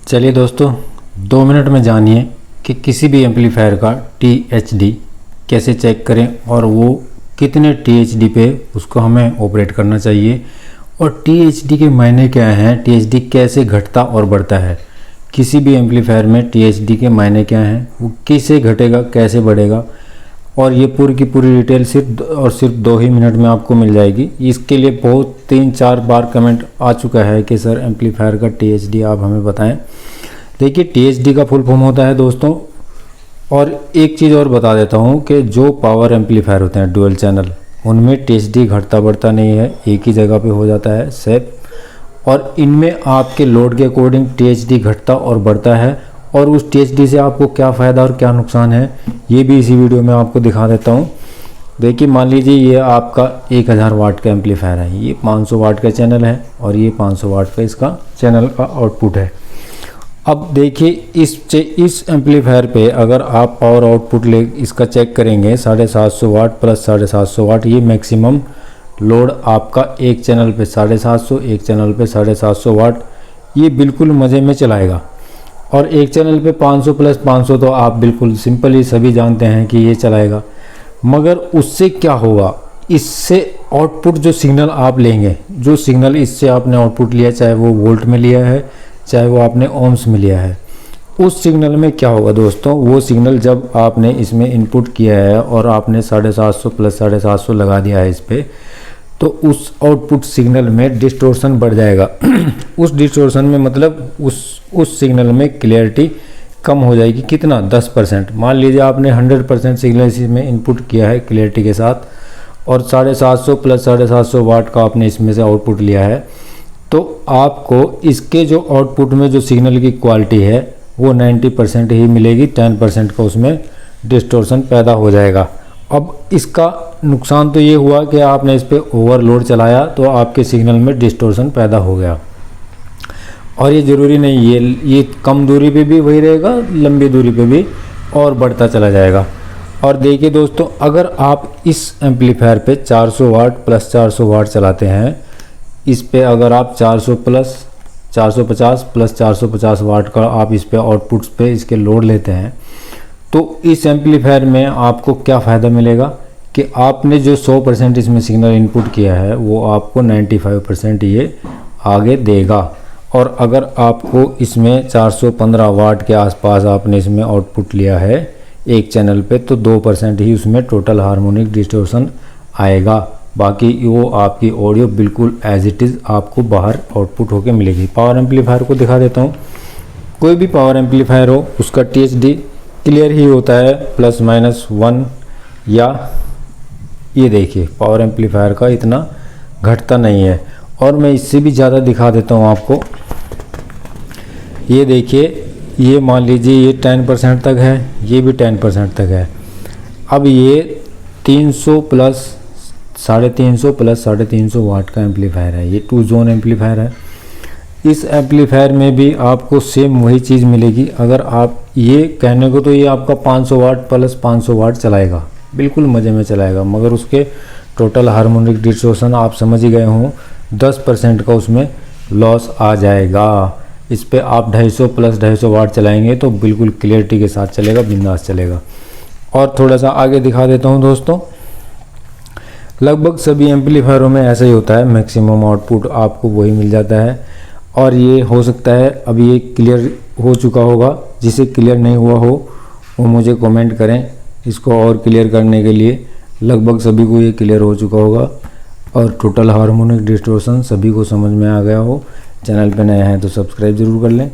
चलिए दोस्तों, 2 मिनट में जानिए कि किसी भी एम्पलीफायर का THD कैसे चेक करें और वो कितने THD पे उसको हमें ऑपरेट करना चाहिए और THD के मायने क्या हैं, THD कैसे घटता और बढ़ता है। किसी भी एम्पलीफायर में THD के मायने क्या हैं, वो कैसे घटेगा कैसे बढ़ेगा, और ये पूरी की पूरी डिटेल सिर्फ 2 ही मिनट में आपको मिल जाएगी। इसके लिए बहुत 3-4 बार कमेंट आ चुका है कि सर एम्पलीफायर का THD आप हमें बताएं। देखिए, THD का फुल फॉर्म होता है दोस्तों, और एक चीज़ और बता देता हूँ कि जो पावर एम्पलीफायर होते हैं डुअल चैनल, उनमें THD घटता बढ़ता नहीं है, एक ही जगह पे हो जाता है सेट। और इनमें आपके लोड के अकॉर्डिंग THD घटता और बढ़ता है, और उस THD से आपको क्या फ़ायदा और क्या नुकसान है ये भी इसी वीडियो में आपको दिखा देता हूँ। देखिए, मान लीजिए ये आपका 1000 वाट का एम्पलीफायर है, ये 500 वाट का चैनल है और ये 500 वाट का इसका चैनल का आउटपुट है। अब देखिए, इस एम्पलीफायर पे अगर आप पावर आउटपुट इसका चेक करेंगे 750 वाट प्लस 750 वाट, ये मैक्सिमम लोड आपका एक चैनल पे 750, एक चैनल पे 750 वाट, ये बिल्कुल मज़े में चलाएगा। और एक चैनल पे 500 प्लस 500 तो आप बिल्कुल सिंपल ही सभी जानते हैं कि ये चलाएगा। मगर उससे क्या होगा, इससे आउटपुट जो सिग्नल आप लेंगे, जो सिग्नल इससे आपने आउटपुट लिया, चाहे वो वोल्ट में लिया है चाहे वो आपने ओम्स में लिया है, उस सिग्नल में क्या होगा दोस्तों, वो सिग्नल जब आपने इसमें इनपुट किया है और आपने 750 प्लस 750 लगा दिया है इस पर, तो उस आउटपुट सिग्नल में डिस्टोर्शन बढ़ जाएगा। उस डिस्टोर्शन में मतलब उस सिग्नल में क्लियरिटी कम हो जाएगी। कितना? 10%। मान लीजिए आपने 100% सिग्नल इसमें इनपुट किया है क्लियरिटी के साथ, और 750 प्लस 750 वाट का आपने इसमें से आउटपुट लिया है, तो आपको इसके जो आउटपुट में जो सिग्नल की क्वालिटी है वो 90% ही मिलेगी, 10% का उसमें डिस्टोर्शन पैदा हो जाएगा। अब इसका नुकसान तो ये हुआ कि आपने इस पर ओवरलोड चलाया तो आपके सिग्नल में डिस्टोर्शन पैदा हो गया। और ये ज़रूरी नहीं, ये कम दूरी पे भी वही रहेगा, लंबी दूरी पे भी और बढ़ता चला जाएगा। और देखिए दोस्तों, अगर आप इस एम्पलीफायर पे 400 वाट प्लस 400 वाट चलाते हैं, इस पे अगर आप 400 प्लस 450 प्लस 450 वाट का आप इस पे आउटपुट्स पे इसके लोड लेते हैं, तो इस एम्पलीफायर में आपको क्या फ़ायदा मिलेगा कि आपने जो 100% इसमें सिग्नल इनपुट किया है वो आपको 95% ये आगे देगा। और अगर आपको इसमें 415 वाट के आसपास आपने इसमें आउटपुट लिया है एक चैनल पे, तो 2% ही उसमें टोटल हार्मोनिक डिस्टोर्शन आएगा। बाकी वो आपकी ऑडियो बिल्कुल एज इट इज़ आपको बाहर आउटपुट होके मिलेगी। पावर एम्पलीफायर को दिखा देता हूँ। कोई भी पावर एम्पलीफायर हो उसका THD क्लियर ही होता है ±1, या ये देखिए पावर एम्पलीफायर का इतना घटता नहीं है। और मैं इससे भी ज़्यादा दिखा देता हूँ आपको। ये देखिए, ये मान लीजिए ये 10% तक है, ये भी 10% तक है। अब ये 300 प्लस 350 प्लस 350 वाट का एम्पलीफायर है, ये 2 जोन एम्पलीफायर है। इस एम्पलीफायर में भी आपको सेम वही चीज़ मिलेगी। अगर आप ये कहने को तो ये आपका 500 वाट प्लस 500 वाट चलाएगा, बिल्कुल मज़े में चलाएगा, मगर उसके टोटल हार्मोनिक डिस्टोर्शन आप समझ ही गए हों, 10% का उसमें लॉस आ जाएगा। इस पे आप 250 प्लस 250 वाट चलाएंगे तो बिल्कुल क्लियरिटी के साथ चलेगा, बिंदास चलेगा। और थोड़ा सा आगे दिखा देता हूँ दोस्तों। लगभग सभी एम्पलीफायरों में ऐसा ही होता है, मैक्सिमम आउटपुट आपको वही मिल जाता है। और ये हो सकता है अब ये क्लियर हो चुका होगा, जिसे क्लियर नहीं हुआ हो वो मुझे कमेंट करें, इसको और क्लियर करने के लिए। लगभग सभी को ये क्लियर हो चुका होगा और टोटल हार्मोनिक डिस्टोर्शन सभी को समझ में आ गया हो। चैनल पे नए हैं तो सब्सक्राइब ज़रूर कर लें।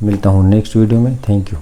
मिलता हूँ नेक्स्ट वीडियो में। Thank you.